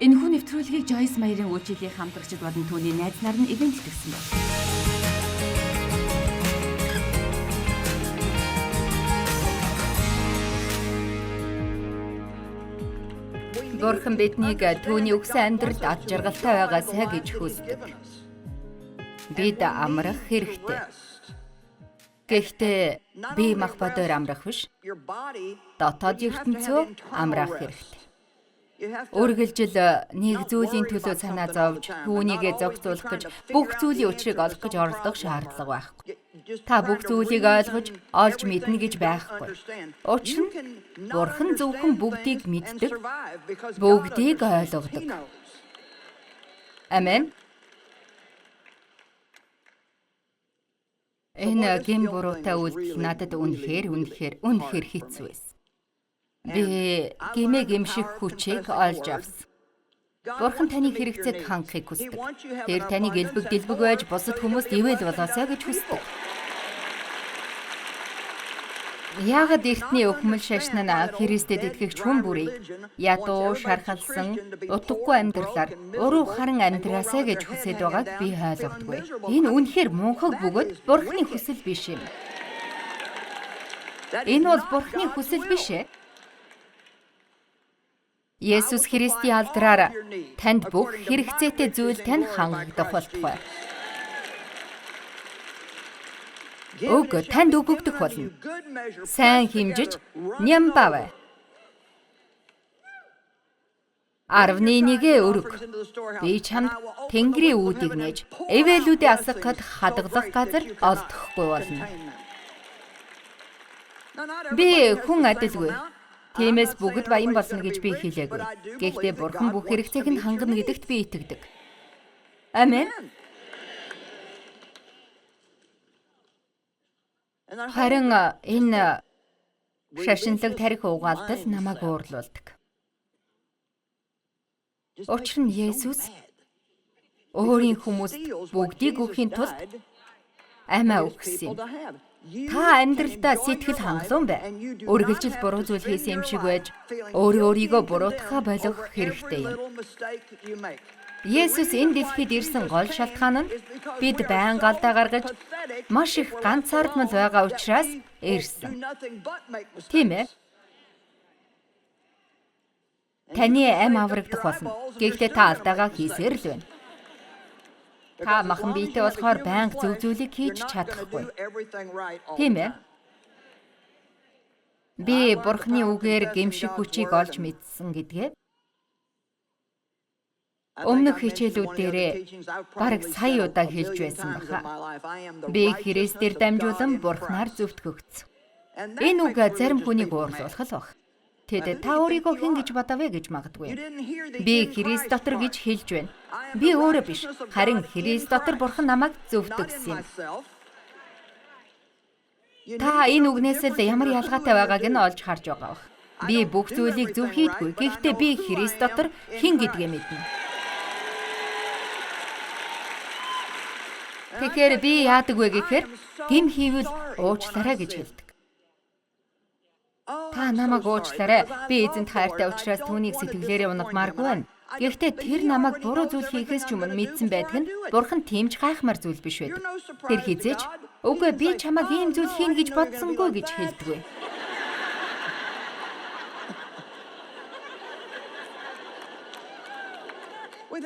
Энэхүү нэвтрүүлгийг Joyce Meyer-ийн үйлчлэлийн хамтрагчид болон түүний найз нар нь эвэнтлэгсэн байна. Бурхан биднийг түүний өгсөн амьдралд ад жаргалтай байгаасай гэж хүсдэг. Бид амрах хэрэгтэй. Гэхдээ би мах бодоор амрах биш. Дотоод ертөнцөө амрах хэрэгтэй. Үргэлжил нэг зүйлийн төлөө санаа зовж, түүнийгээ зохицуулах гэж бүх зүйлийн учрыг олох гэж оролдох шаардлага байхгүй. Та бүх зүйлийг ойлгож, олж мэднэ гэж байхгүй. Учир нь Бурхан зөвхөн бүгдийг мэддэг, бүгдийг ойлгодог. Амен. Энэ гэм буруутай үйлдэл надад үнэхээр хэцүү байсан. Би гэмээ гэмших хүчийг олж авсан. Бурхан таны хэрэгцээг хангахыг хүсдэг. Тэр таныг элбэг дэлбэг байж бусад хүмүүст ивэл болоосай гэж хүсдэг. Яагаад эртний өхмөл шашин нь Христэд итгэгч хүн бүрийг ядуу, шархалсан, утгагүй амьдралаар уруу харан амьдраасай гэж хүсэж байгааг би ойлгодоггүй. Энэ үнэхээр мунхаг бөгөөд Бурханы хүсэл биш юм. Энэ бол Бурханы хүсэл биш ээ. Есүс Христийн алдраар танд бүх хэрэгцээтэй зүйл тань хангагдах болтугай. Уг танд өгөгдөх болно. Сайн хэмжиж нямбавэ. 11-гээ өрг. Би чамд Тэнгэрийн үүдийг нээж, эвэлүүдээ асгахад хадгалах газар олдохгүй болно. Би хүн адилгүй. Тиймээс бүгд баян болно гэж би хэлээгүй. Гэхдээ Бурхан бүх хэрэгцээг нь хангана гэдэгт би итгэдэг. Амен. Харин энэ шашинлаг тарих угаалдал намайг уурлуулдаг. Учир нь Есүс өөрийн хүмүүст бүгдийг өгөхийн тулд амиа өгсөн юм. Та амьдралдаа сэтгэл хангалуун бай. Үргэлжил буруу зүйл хийсэн юм шиг байж, өөрийгөө буруутгахаа болох хэрэгтэй юм. Есүс энэ дэлхийд ирсэн гол шалтгаан нь бид байнга алдаа гаргаж, маш их ганцаардмал байгаа учраас ирсэн. Тийм ээ. Таны амь аврагдах болно. Гэхдээ та алдаагаа хийсээр л байна. Та махан биетэй болохоор байнга зөв зүйлийг хийж чадахгүй. Тийм ээ. Би Бурханы үгээр гэмших хүчийг олж мэдсэн гэдгээ өмнөх хичээлүүдээрээ бараг сая удаа хэлж байсан баха. Би Христээр дамжуулан Бурханаар зөвтгөгдсөн. Энэ үг зарим хүнийг уурлуулах л баг. Тэд та өөрийгөө хэн гэж бодовэ гэж магадгүй. Би Христ дотор гэж хэлж байна. Би өөрөө биш, харин Христ дотор Бурхан намайг зөвтгсөн юм. Та энэ үгнээс л ямар ялгаатай байгааг нь олж харж байгаа бах. Би бүх зүйлийг зөв хийдгүй. Гэхдээ би Христ дотор хэн гэдгээ мэднэ. Тэгэхээр би яадаг вэ гэхээр гэм хийвэл уучлаарай гэж хэлдэг. Та намайг уучлаарай. Би эзэнт хайртай учраас түүнийг сэтгэлээрээ унагмааргүй байна. Гэхдээ тэр намайг буруу зүйл хийхээс ч өмнө мэдсэн байдаг нь Бурхан тиймч гайхмаар зүйл биш байдаг. Тэр хизээч үгүй би чамайг ийм зүйл хийнэ гэж бодсонгүй гэж хэлдэггүй.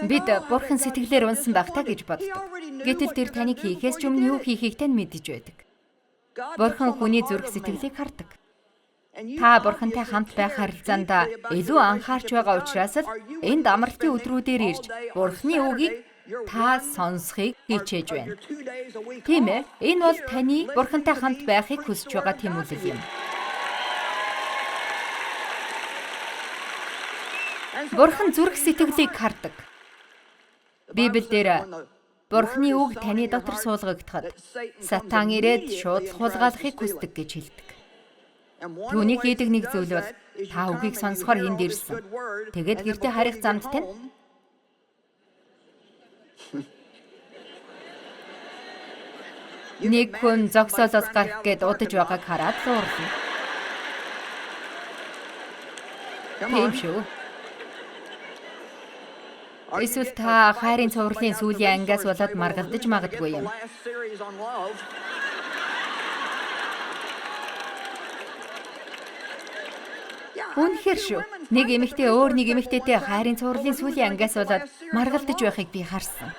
Бид Бурхан сэтгэлээр унсан байх та гэж боддог. Гэтэл тэр таныг хийхээс ч өмнө юу хийхийг тань мэдэж байдаг. Бурхан хүний зүрх сэтгэлийг хардаг. Та Бурхантай хамт байх харилцаанд илүү анхаарч байгаа учраас л энд амралтын өдрүүдээр ирж Бурханы үгийг та сонсхийг хичээж байна. Тийм ээ, энэ бол таны Бурхантай хамт байхыг хүсэж байгаа тэмүүлэл юм. Бурхан зүрх сэтгэлийг хардаг. Библиэлд Бурханы үг таны дотор суулгагдахад Сатан ирээд шууд хулгайлахыг хүсдэг гэж хэлдэг. Түүний хийдэг нэг зүйл бол та үгийг сонсохоор энд ирсэн. Тэгээд гэртээ харих замд тань. Нэг хүн зогсоолоос гарах гээд удаж байгааг хараад л уурлана. Тийм шүү. Эсвэл та хайрын цувралын сүүлийн ангиас болоод маргалдаж магадгүй юм. Үнэхээр шүү. Нэг эмэгтэй өөр нэг эмэгтэйтэй хайрын цувралын сүүлийн ангиас болоод маргалдаж байхыг би харсан.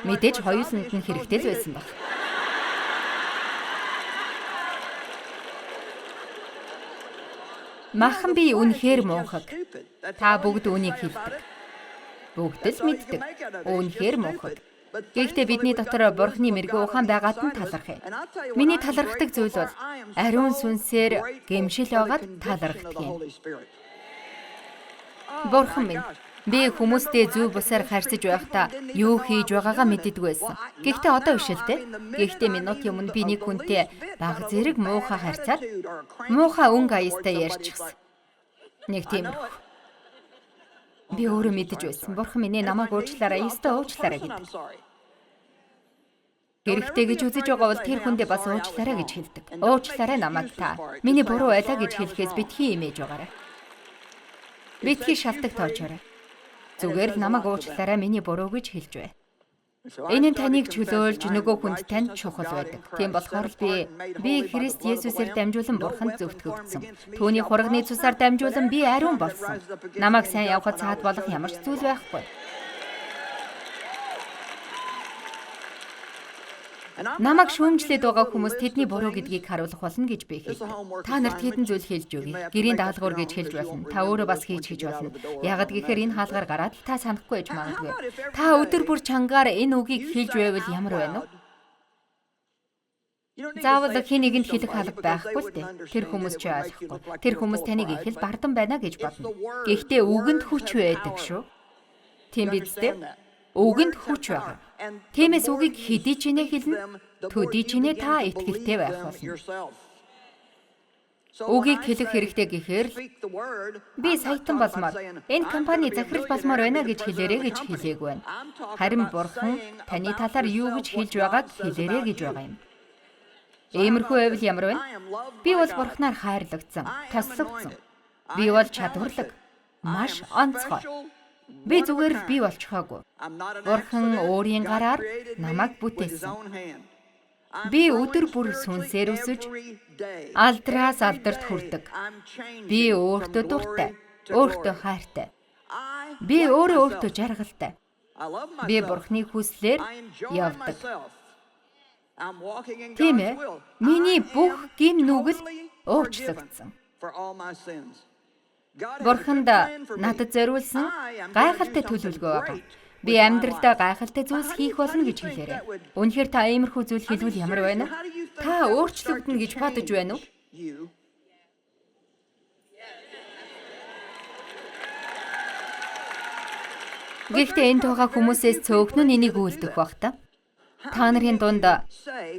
Мэдээж хоёуланд нь хэрэгтэй л байсан баг. Махан би үнэхээр муухаг. Та бүгд үнийг хэлдэг. Бүгд л мэддэг. Үнэхээр муухаг. Гэхдээ бидний дотор Бурхны мэрэгэн ухаан байгаад нь талархъя. Миний талархдаг зүйл бол ариун сүнсээр гэмшил байгаад талархдаг юм. Бурхан минь, би хүмүүстэй зөв бусаар харьцаж байхдаа юу хийж байгаагаа мэддэггүй байсан. Гэхдээ одоо биш л дээ. Гэхдээ минутын өмнө би нэг хүнтэй баг зэрэг муухай харьцаад муухай өнгө аястай ярьчихсан. Нэг тиймэрхүү. Би өөрөө мэдэж байсан. Бурхан минь намайг уучлаарай, ёстой уучлаарай гэдэг. Хэрэгтэй гэж үзэж байгаа бол тэр хүндээ бас уучлаарай гэж хэлдэг. Уучлаарай намайг та. Миний буруу байлаа гэж хэлэхээс битгий имэж байгаарай. Битгий шалтак тоочоорой. Зүгээр л намайг уучлаарай, миний буруу гэж хэлж бай. Энэ нь таныг чөлөөлж нөгөө хүнд танд чухал байдаг. Тийм болохоор л би Христ Есүсээр дамжуулан Бурханд зөвтгөгдсөн. Түүний хурганы цусаар дамжуулан би ариун болсон. Намайг сайн явахад цаад болох ямар ч зүйл байхгүй. Намайг шүүмжлээд байгаа хүмүүс тэдний буруу гэдгийг харуулах болно гэж би хэлдэг. Та нарт хэдэн зүйл хэлж өгье. Гэрийн даалгавар гэж хэлж болно. Та өөрөө бас хийж болно. Яагад гэхээр энэ хаалгаар гараад та санахгүй байж магадгүй. Та өдөр бүр чангаар энэ үгийг хэлж байвал ямар байна вэ? Заавал хин нэгэнд хэлэх алба байхгүй л дээ. Тэр хүмүүс ч ойлгохгүй. Тэр хүмүүс таныг их л бардан байна гэж бодно. Гэхдээ үгэнд хүч байдаг шүү. Тийм биз дээ? Үгэнд хүч байгаа. Тиймээс үгийг хэдий ч инээ хэлнэ, төдий ч инээ та итгэлтэй байх болно. Үгийг хэлэх хэрэгтэй гэхээр би саятан болмоор энэ компани захирал болмоор байна гэж хэлээрэй гэж хэлээг байна. Харин Бурхан таны талаар юу гэж хэлж байгааг хэлээрэй гэж байгаа юм. Иймэрхүү байвал ямар вэ? Би бол Бурханаар хайрлагдсан, тослогдсон. Би бол чадварлаг, маш онцгой. Би зүгээр л би болчихоогүй. Бурхан өөрийн гараар намайг бүтээсэн. Би өдөр бүр сүнсээр өсөж, алдраас алдарт хүрдэг. Би өөртөө дуртай, өөртөө хайртай. Би өөртөө жаргалтай. Би Бурханы хүслээр явдаг. Тийм ээ, миний бүх гин нүгэл уучлагдсан. Бурханд надад зориулсан гайхалтай төлөвлөгөө байгаа. Би амьдралдаа гайхалтай зүйлс хийх болно гэж хэлээрэй. Үнэхээр та иймэрхүү зүйл хэлвэл ямар байна? Та өөрчлөгдөнө гэж бодож байна уу? Гэхдээ энд байгаа хүмүүсээс цөөхнө нь энийг үйлдэх баг та. Та нарын дунд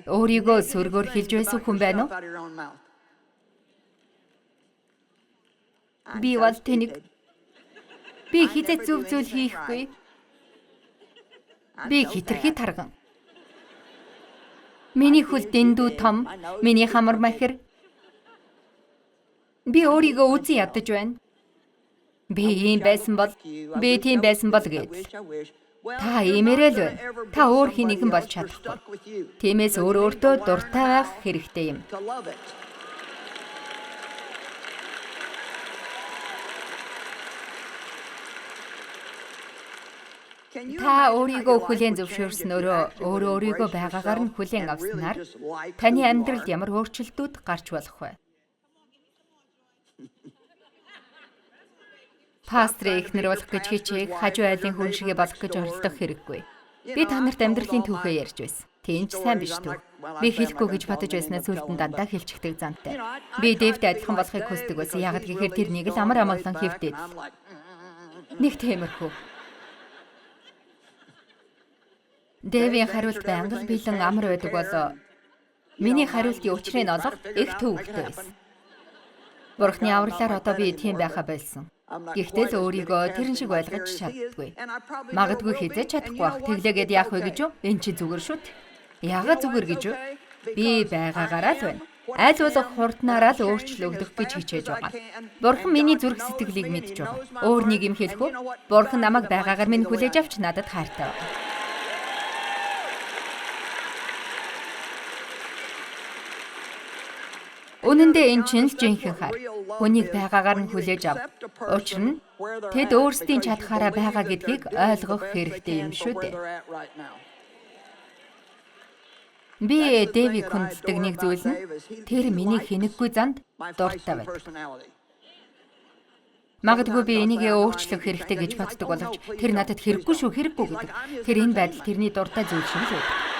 өөрийгөө сөргөөр хэлж байсан хүн байна уу? Би бол тэнэг. Би хизээ зөв зүйл хийхгүй. Би хитрхи тарган. Миний хөл дэндүү том, миний хамар махир. Би өөрийгөө үзэн ядаж байна. Би ийм байсан бол, би тийм байсан бол гэдэл. Та иймэрэл байна. Та өөр хин нэгэн болж чадахгүй. Тиймээс өөртөө дуртай байх хэрэгтэй юм. Та өөрийгөө хүлээн зөвшөөрснөөрөө өөрийгөө байгаагаар нь хүлээн авснаар таны амьдралд ямар өөрчлөлтүүд гарч болох вэ? Пастор ихнэр болох гэж хичээх, хажуу айлын хүн шигэ болох гэж оролдох хэрэггүй. Би та нарт амьдралын түүхээ ярьж байсан. Тийм ч сайн биш үү? Би хэлэхгүй гэж бодож байснаа сүлдэн дандаа хэлчихдэг зантай. Би Дэвтэй адилхан болохыг хүсдэг байсан. Яагад гэхээр тэр нэг л амар амгалан хэвдээд. Нэг тиймэрхүү. Дэвийн хариулт байнга бэлэн амар байдаг бол миний хариултын учрыг олох их төвөгтэй байсан. Бурхны авралаар одоо би тийм байха байсан. Гэхдээ л өөрийгөө тэрэн шиг ойлгож чаддаггүй. Магадгүй хизээж чадахгүй бах. Тэглээгээд яах вэ гэж юу? Энд чи зүгээр шүт. Яагаад зүгээр гэж юу? Би байгаагаараа л байна. Аль болох хурднаараа л өөрчлөгдөх гэж хичээж байгаа. Бурхан миний зүрх сэтгэлийг мэдж байгаа. Өөр нэг юм хэлэх үү? Бурхан намайг байгаагаар минь хүлээж авч надад хайртай байна. Үнэн дээр энэ чинь л жинхэнэ хайр. Хүнийг байгаагаар нь хүлээж ав. Учир нь тэд өөрсдийн чадхаараа байгаа гэдгийг ойлгох хэрэгтэй юм шүү дээ. Би Дэви хүндэлдэг нэг зүйл нь тэр миний хинэггүй занд дуртай байдаг. Магадгүй би энийг өөрчлөх хэрэгтэй гэж боддог боловч тэр надад хэрэггүй гэдэг. Тэр энэ байдал тэрний дуртай зүйл шиг л байдаг.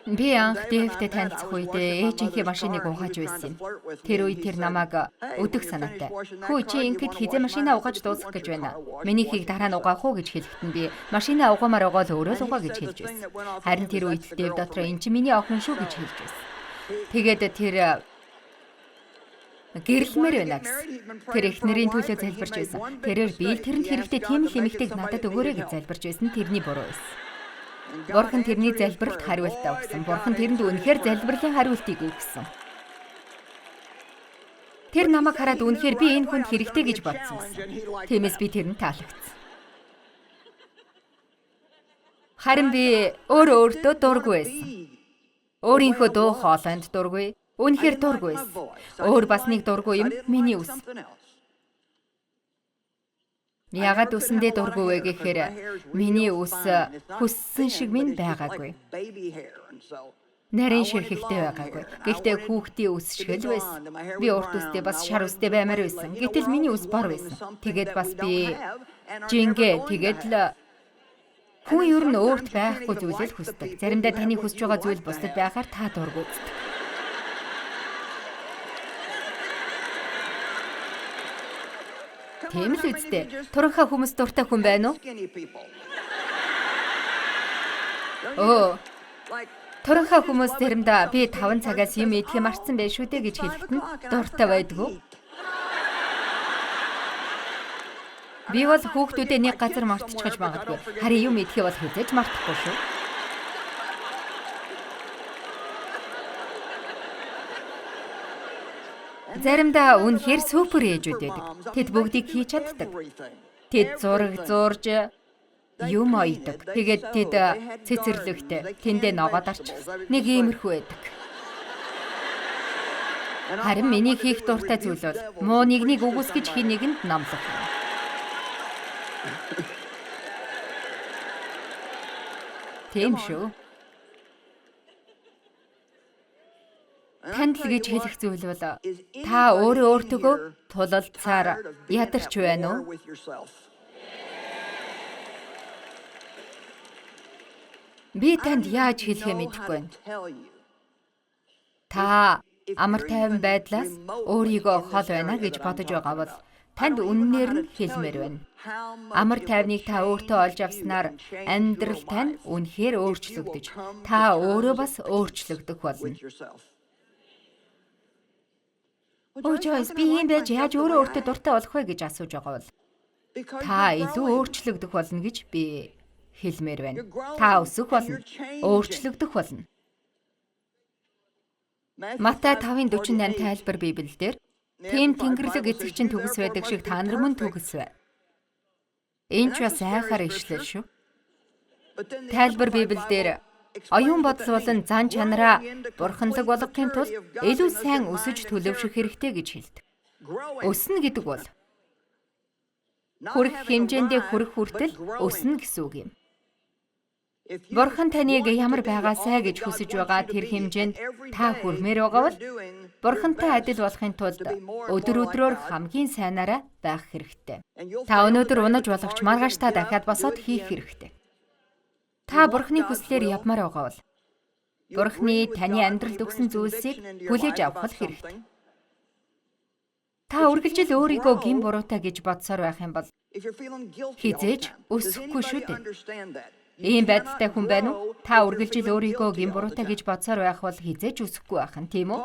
Би анх Дэвтэй танилцах үед ээжийнхээ машиныг угааж байсан юм. Тэр үед тэр намайг өдөх санаатай. Хүү чи ингэж хизээ машинаа угааж дуусгах гэж байна. Минийхийг дараа нь угаах уу гэж хэлэхэд нь би машинаа угаамаар байгаа л өөрөө л угаа гэж хэлж байсан. Харин тэр үед Дэв дотор энэ чи миний охин шүү гэж хэлж байсан. Тэгээд тэр гэрэлмээр байна гэсэн. Тэр эхнэрийн төлөө залбирч байсан. Тэрээр би л тэрэнд хэрэгтэй тийм л эмэгтэйг надад өгөөрэй гэж залбирч байсан. Тэрний буруу байсан. Бурхан тэрний залбиралд хариултаа өгсөн. Бурхан тэрэнд үнэхээр залбирлын хариултыг өгсөн. Тэр намайг хараад үнэхээр би энэ хүнд хэрэгтэй гэж бодсон гэсэн. Тиймээс би тэрэнд таалагдсан. Харин би өөртөө дургүй байсан. Өөрийнхөө дуу хоолойнд дургүй, үнэхээр дургүй байсан. Өөр бас нэг дургүй юм миний үс. Ягаад үсэндээ дургүй вэ гэхээр миний үс хүссэн шиг минь байгаагүй. Нарийн ширхэгтэй байгаагүй. Гэхдээ хүүхдийн үс шиг л байсан. Би урт үстэй бас шар үстэй баймаар байсан. Гэтэл миний үс бор байсан. Тэгээд бас би жингээ тэгээд л хүн ер нь өөрт байхгүй зүйлэл хүсдэг. Заримдаа таны хүсэж байгаа зүйл бусдад байхаар та дургүй үздэг. Тийм л үстэй. Туранхай хүмүүс дуртай хүн байна уу? Туранхай хүмүүс заримдаа би 5 цагаас юм идэх марцсан байх шүү дээ гэж хэлэхэд нь дуртай байдгүй. Би бол хүүхдүүдээ нэг газар мартчихж магадгүй. Харин юм идэхээ бол хүлээж мартахгүй шүү. Заримдаа үнэхээр супер ээжүүд байдаг. Тэд бүгдийг хийж чаддаг. Тэд зураг зурж юм ойдог. Тэгээд тэд цэцэрлэгтэй. Тэндээ ногоод арчихсан. Нэг иймэрхүү байдаг. Харин миний хийх дуртай зүйл бол муу нэгнийг үгүйсгэж хий нэгэнд номлох. Тийм шүү. Танд л гэж хэлэх зүйл бол та өөртөө тулалцаар ядарч байна уу? Би танд яаж хэлэхээ мэдэхгүй байна. Та амар тайван байдлаас өөрийгөө хол байна гэж бодож байгаа бол танд үннээр нь хэлмээр байна. Амар тайвныг та өөртөө олж авснаар амьдрал тань үнэхээр өөрчлөгдөж, та өөрөө бас өөрчлөгдөх болно. Жойс би юм байж яаж өөртөө дуртай болох вэ гэж асууж байгаа бол та илүү өөрчлөгдөх болно гэж би хэлмээр байна. Та өсөх болно, өөрчлөгдөх болно. Матай 5:48 тайлбар Библиэлд тийм тэнгэрлэг эцэгчин төгс байдаг шиг та нар мөн төгс бай. Энэ ч бас айхаар ишлэл шүү. Тайлбар Библиэлд оюун бодол болон зан чанараа бурханлаг болгохын тулд илүү сайн өсөж төлөвшөх хэрэгтэй гэж хэлдэг. Өснө гэдэг бол хүрэх хэмжээндээ хүрэх хүртэл өснө гэсэн үг юм. Бурхан таныг ямар байгаасай гэж хүсэж байгаа тэр хэмжээнд та хүрмээр байгаа бол Бурхантай адил болохын тулд өдөр өдрөөр хамгийн сайнаараа байх хэрэгтэй. Та өнөөдөр унаж болгоч маргааш та дахиад босоод хийх хэрэгтэй. Та Бурханы хүслээр явмаар байгаа бол Бурханы таны амьдралд өгсөн зүйлсийг хүлээж авах хэрэгтэй. Та үргэлжил өөрийгөө гин буруутай гэж бодсоор байх юм бол хизээж өсөхгүй шүү дээ. Ийм байдалтай хүн байна уу? Та үргэлжил өөрийгөө гин буруутай гэж бодсоор байх бол хизээж өсөхгүй байх нь тийм үү?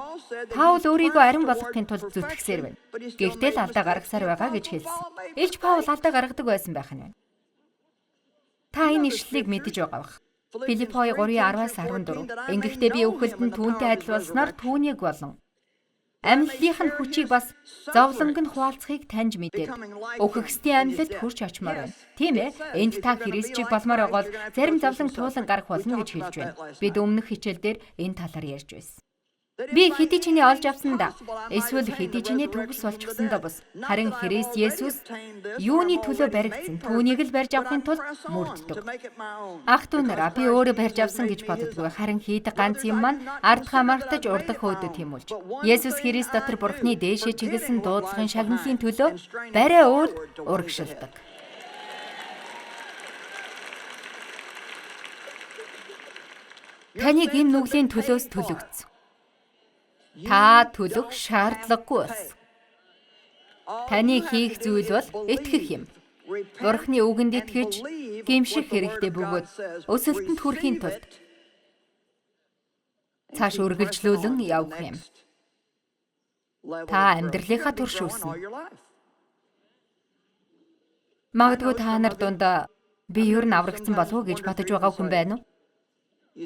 Та бол өөрийгөө арин болгохын тулд зүтгэсээр байна. Гэхдээ л алдаа гаргасаар байгаа гэж хэлсэн. Илж Паул алдаа гаргадаг байсан байх нь байна. Та энэ ишлэлийг мэдэж байгаа бах. Филиппой 3:10-14. Ингэхдээ би үхэлд нь түүнтэй адил болсноор түүнийг болон амьдлынх нь хүчийг бас зовлонг нь хуваалцахыг таньж мэдээд өөхөксдийн амьлалд хүрч очмоор байна. Тийм ээ, энд та Христчиг болмоор байгаа бол зарим зовлон туулан гарах болно гэж хэлж байна. Бид өмнөх хичээлдэр энэ талаар ярьж байсан. Би хэдий чиний олж авсандаа эсвэл хэдий чиний төгс болчихсондоо бас харин Христ Есүс юуны төлөө баригдсан түүнийг л барьж авахын тулд мөрддөг. Ах дүү нараа би өөрөө барьж авсан гэж боддоггүй харин хийдэг ганц юм маань ард хамаартаж урдах хөөдөд тэмүүлж. Есүс Христ дотор Бурхны дээшээ чиглэсэн дуудлагын шагналын төлөө барай өөрт урагшилдаг. Таныг энэ нүглийн төлөөс төлөгдсөн. Та төлөх шаардлагагүй бас. Таны хийх зүйл бол итгэх юм. Бурхны үгэнд итгэж, гэмших хэрэгтэй бөгөөд өсөлтөнд хүрэхийн тулд цааш үргэлжлүүлэн явах юм. Та амьдралынхаа туршуулсан. Магадгүй та нар дунд би юу н аврагдсан болов уу гэж бодож байгаа хүн байна уу?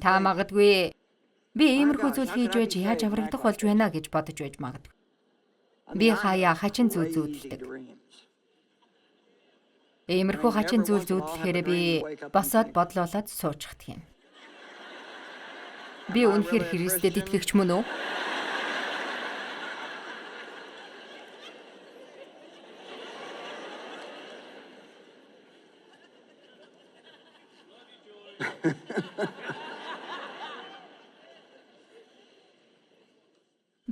Та магадгүй би иймэрхүү зүйл хийж байж яаж аврагдах болж байна гэж бодож байж магадгүй. Би хаяа хачин зүйл зүүдэлдэг. Иймэрхүү хачин зүйл зүүдлэхээр би босоод бодлоолаад суучихдаг юм. Би үнэхээр Христэд итгэгч мөн үү?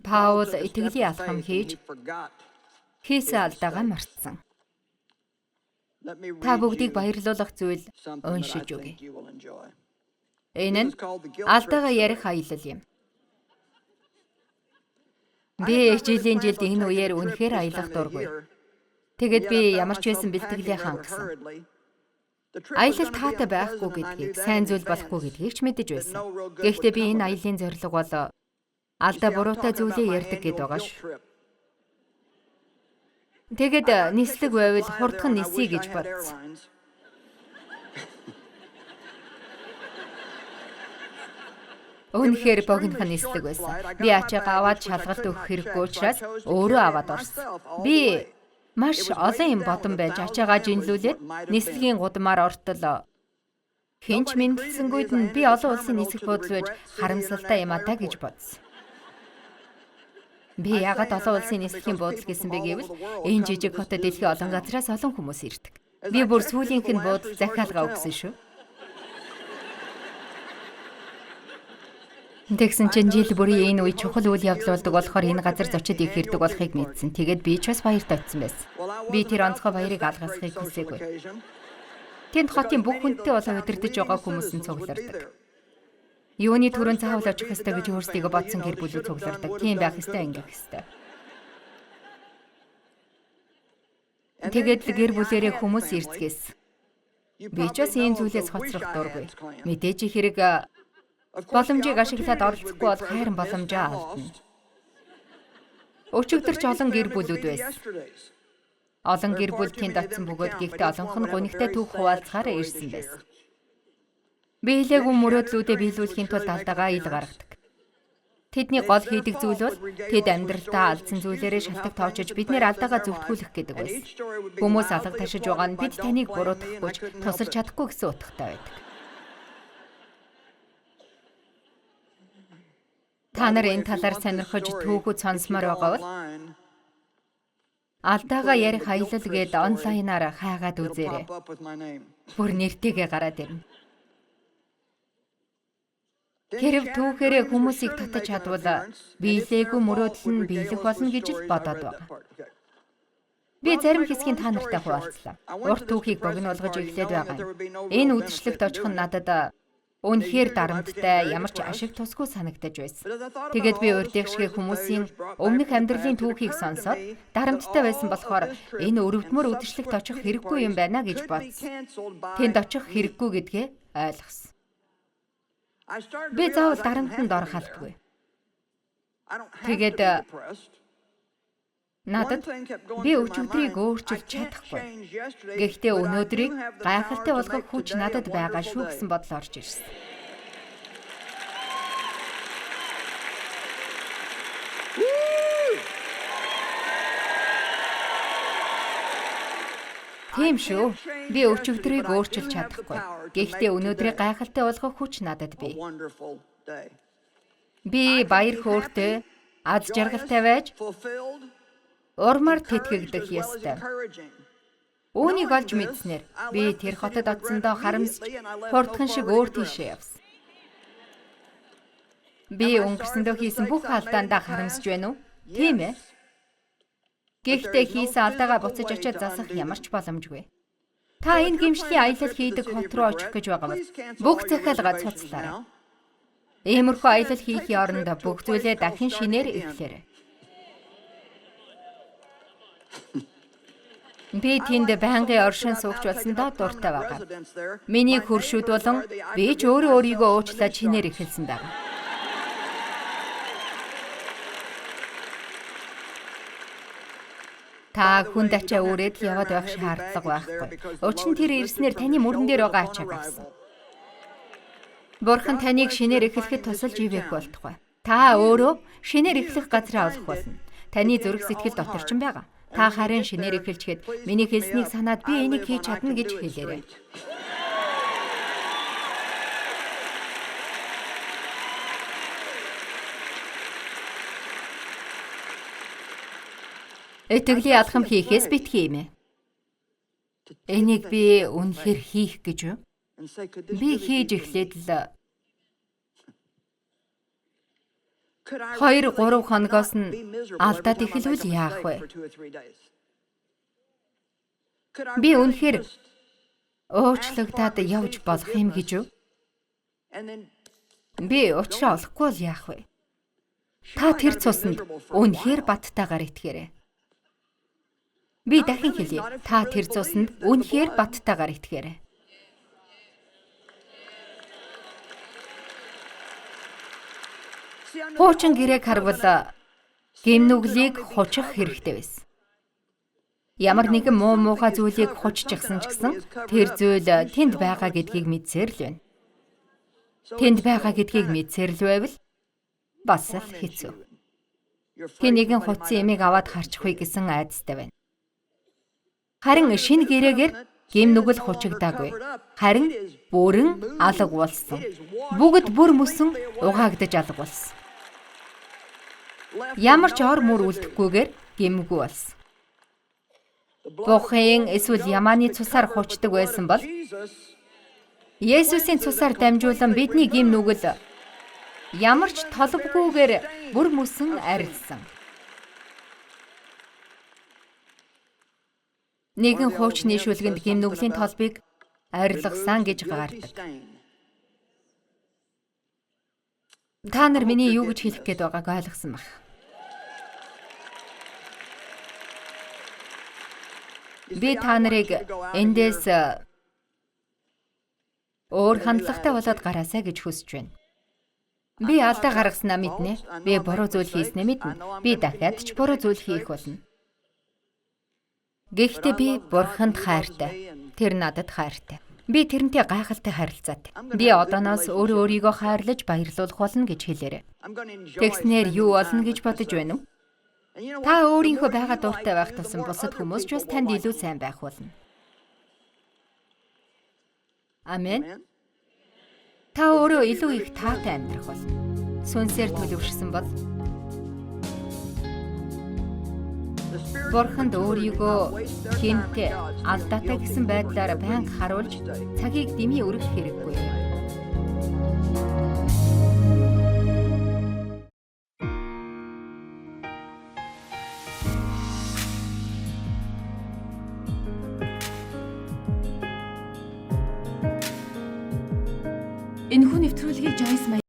Паул итгэлийн алхам хийж хийсэн алдаагаа мартсан. Та бүгдийг баярлуулах зүйл уншиж өгье. Энэ нь алдаагаа ярих аялал юм. Би жилийн жилд энэ үеэр үнэхээр аялах дургүй. Тэгэд би ямар ч байсан бэлтгэлээ хангасан. Аялал таатай байхгүй гэдгийг, сайн зүйл болохгүй гэдгийг ч мэдэж байсан. Гэхдээ би энэ аяллаа зорилго бол алдаа буруутай зүйлээ ярьдаг гэд байгаа ш. Тэгэд нислэг байвал хурдхан нисье гэж бодсон. Үнэхээр богинохон нислэг байсан. Би ачаагаа аваад шалгалт өгөх хэрэггүй учраас өөрөө аваад орсон. Би маш олон юм бодон байж ачаагаа жинлүүлээд нислэгийн гудамаар ортол хинч мэдлсэнгүйд нь би олон улсын нисэх буудал байж харамсалтай юм атаа гэж бодсон. Би яагаад олон улсын нислэгийн буудал гэсэн бэ гэвэл энэ жижиг хотод дэлхийн олон газраас олон хүмүүс ирдэг. Би бүр сүүлийнх нь буудал захиалгаа өгсөн шүү. Тэгсэн чинь жил бүрийн энэ үе чухал үйл явдал болдог болохоор энэ газар зочид их ирдэг болохыг мэдсэн. Тэгээд би ч бас баяртай очсон байсан. Би тэр онцгой баярыг алгасхийг хүсээгүй. Тэнд хотын бүх хүнтэй болон удирдах байгаа хүмүүс нь цуглардаг. Юуны түрүүн заавал очих ёстой гэж өөрсдийгөө бодсон гэр бүлүүд цуглардаг. Тийм байх ёстой, ингэх ёстой. Тэгээд гэр бүлэрээ хүмүүс ирцгээс. Би ч бас ийм зүйлээс хоцрох дургүй. Мэдээж хэрэг боломжийг ашиглаад оролцохгүй бол хайрын боломжоо алдна. Өчигдөрч олон гэр бүлүүд байсан. Олон гэр бүл тэнд очсон бөгөөд гэхдээ олонх нь гунигтай түүх хуваалцахаар ирсэн байсан. Биелээгүй мөрөөдлүүдээ биелүүлэхийн тулд алдаагаа ил гаргадаг. Тэдний гол хийдэг зүйл бол тэд амьдралдаа алдсан зүйлээрээ шалтак тоочж биднэр алдаагаа зөвтгүүлэх гэдэг байсан. Хүмүүс алга ташиж байгаа нь бид таныг буруутгахгүйч тусалж чадахгүй гэсэн утгатай байдаг. Та нар энэ талаар сонирхож түүхүүд сонсомоор байгаа бол алдаагаа ярих аялал гээд онлайнаар хайгаад үзээрэй. Бүр нэртэйгээ гараад ирнэ. Хэрв түүхээрээ хүмүүсийг татаж чадвал биелээгүй мөрөөдөл нь биелэх болно гэж л бодоод байгаа. Би зарим хэсгийг та нартай хуваалцлаа. Урт түүхийг богинуулгаж эхлээд байгаа юм. Энэ үдшилтэд очих нь надад үнэхээр дарамттай, ямар ч ашиг тусгүй санагдаж байсан. Тэгээд би урдийнхшගේ хүмүүсийн өмнөх амьдралын түүхийг сонсоод дарамттай байсан болохоор энэ өрөвдмөр үдшилтэд очих хэрэггүй юм байна гэж бодсон. Тэнд очих хэрэггүй гэдгээ ойлгосон. Би заавал дарамтанд орох албагүй. Тэгээд Надад би өчигдрийг өөрчилж чадахгүй. Гэхдээ өнөөдрийг гайхалтай болгох хүч надад байгаа шүү гэсэн бодол орж ирсэн. Тийм шүү. Би өчигдрийг өөрчилж чадахгүй. Гэхдээ өнөөдрийг гайхалтай болгох хүч надад бий. Би баяр хөөртэй, аз жаргалтай байж урмаар тэтгэгдэх ёстой. Үүнийг олж мэдснээр би тэр хотод очсондоо харамсч хурдхан шиг өөр тийшээ явсан. Би өнгөрсөндөө хийсэн бүх алдаандаа харамсж байна уу? Тийм ээ. Гэхдээ хийсэн алдаагаа буцаж очиад засах ямар ч боломжгүй. Та энэ гимшлийн аялал хийдэг хот руу очих гэж байгаа бол бүх захиалгаа цуцлаарай. Иймэрхүү аялал хийхийн оронд бүх зүйлээ дахин шинээр эхлээрэй. Би тэнд байнгын оршин суугч болсондоо дуртай байгаа. Миний хөршүүд болон би ч өөрөө өөрийгөө уучлаад шинээр эхэлсэн байгаа. Та хүнд ачаа үрээд яваад байх шаардлага байхгүй. Учир нь тэр ирснээр таны мөрөн дээр байгаа ачааг авсан. Бурхан таныг шинээр эхлэхэд тусалж ивэх болтугай. Та өөрөө шинээр эхлэх газраа олох болно. Таны зүрх сэтгэл дотор ч байгаа. Та харин шинээр эхэлчихэд миний хэлснийг санаад би энийг хийж чадна гэж хэлээрэй. Итгэлийн алхам хийхээс битгий юм ээ. Энийг би үнэхээр хийх гэж юу? Би хийж эхлээд л 2-3 хоногоос нь алдаад эхлүүл яах вэ? Би үнэхээр уучлагдаад явж болох юм гэж юу? Би уучраа олохгүй л яах вэ? Та тэр цуснд үнэхээр баттайгаар итгээрэй. Би дахин хэлье. Та тэр цуснд үнэхээр баттайгаар итгээрэй. Хуучин гэрээг харвал гэмнүглийг хучих хэрэгтэй байсан. Ямар нэгэн муухай зүйлийг хуччихсан ч гэсэн тэр зүйл тэнд байгаа гэдгийг мэдсээр л байна. Тэнд байгаа гэдгийг мэдсээр л байвал бас л хэцүү. Тэ нэгэн хуцсан эмийг аваад харчихвэ гэсэн айдастай байна. Харин шинэ гэрээгээр гэмнүгэл хучигдаагүй. Харин бүрэн алга болсон. Бүгд бүр мөсөн угаагдаж алга болсон. Ямар ч ор мөр үлдэхгүйгээр гэмгүй болсон. Бухын эсвэл ямааны цусаар хучдаг байсан бол Есүсийн цусаар дамжуулан бидний гэмнүгэл ямар ч толбгүйгээр бүр мөсөн арилсан. Нэгэн хуучны шүлгэнд гэмнүглийн толбыг арилгасан гэж гардаг. Та нар миний юу гэж хэлэх гээд байгааг ойлгосон баг. Би та нарыг эндээс өөр хандлагатай болоод гараасай гэж хүсэж байна. Би алдаа гаргаснаа мэднэ. Би буруу зүйл хийснээ мэднэ. Би дахиад ч буруу зүйл хийх болно. Гэхдээ би Бурханд хайртай. Тэр надад хайртай. Би тэрнтэй гайхалтай харилцаатай. Би одооноос өөрийгөө хайрлаж баярлуулах болно гэж хэлээрэй. Тэгснээр юу болно гэж бодож байна уу? Та өөрийнхөө байгаа дуртай байх тусам бусад хүмүүс ч бас танд илүү сайн байх болно. Амен. Та өөрөө илүү их таатай амьдрах болно. Сүнсээр төлөвшсөн бол Бурханд өөрийгөө хинтээ алдаатай гэсэн байдлаар байнга харуулж цагийг дэмий өргөх хэрэггүй. Энэхүү нэвтрүүлгийг Joyce